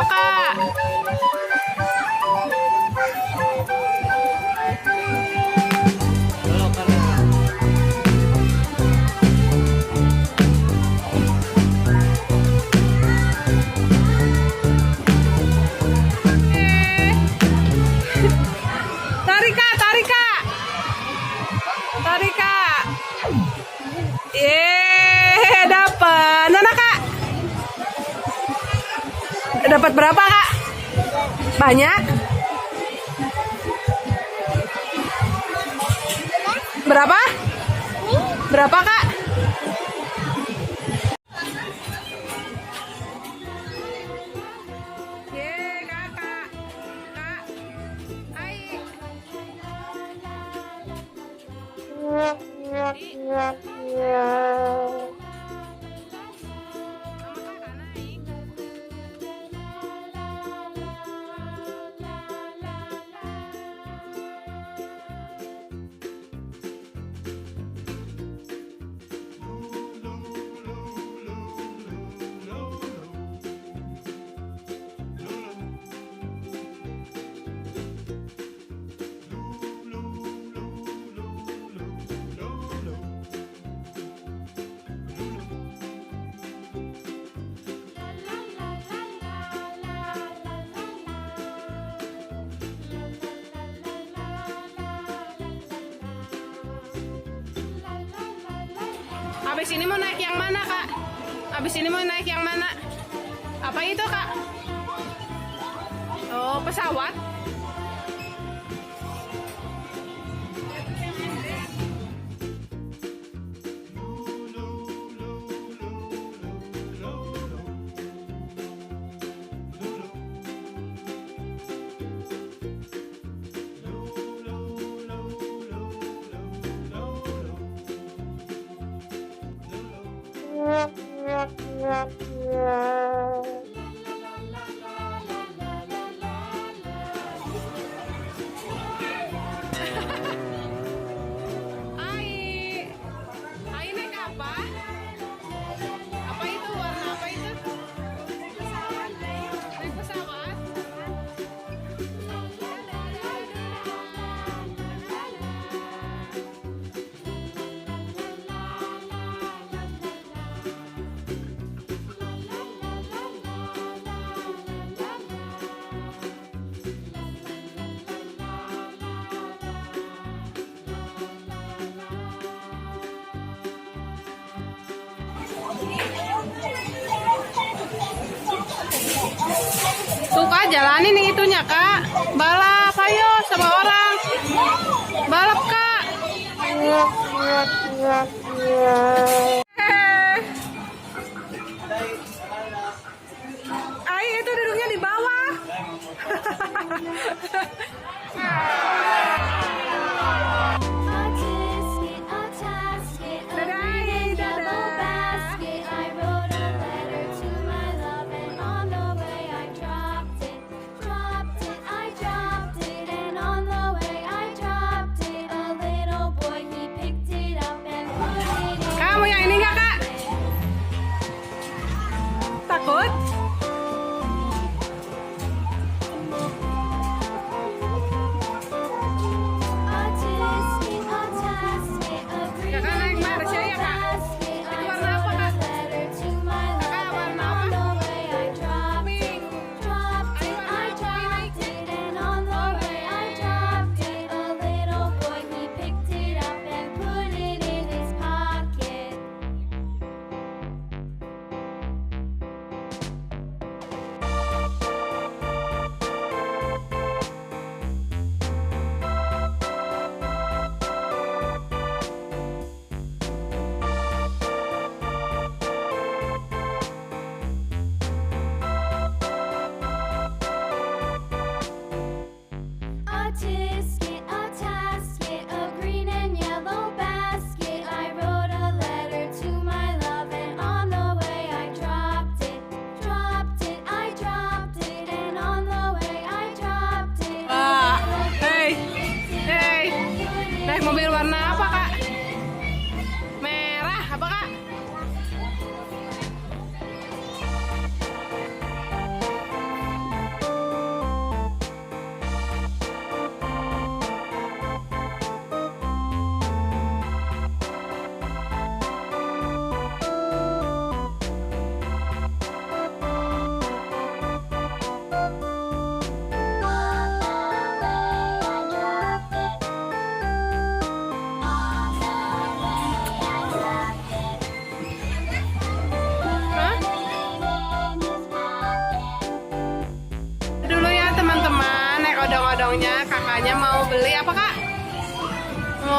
Kak? Tarik Kak, tarik Kak. Tarik Kak. Dapat. Mana Kak? Dapat berapa Kak? Banyak? Berapa? Berapa Kak? Kakak. Kak. Ayi. Habis ini mau naik yang mana Kak? Habis ini mau naik yang mana? Apa itu Kak? Oh, pesawat? Ayi naik apa? Apa itu? Warna apa itu? Naik pesawat? Tuh Kak, jalanin nih itunya Kak. Balap, ayo sama orang. Balap Kak. Ayo itu duduknya di bawah. Kamu yang ini nggak Kak? Takut?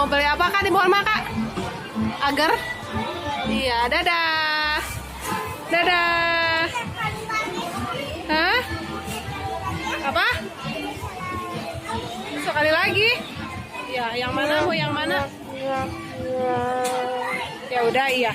Mau beli apa Kak? Dibuat mah Kak? Agar? Iya, dadah. Dadah. Hah? Apa? Sekali lagi? Ya, yang mana? Mau yang mana? Ya udah, iya.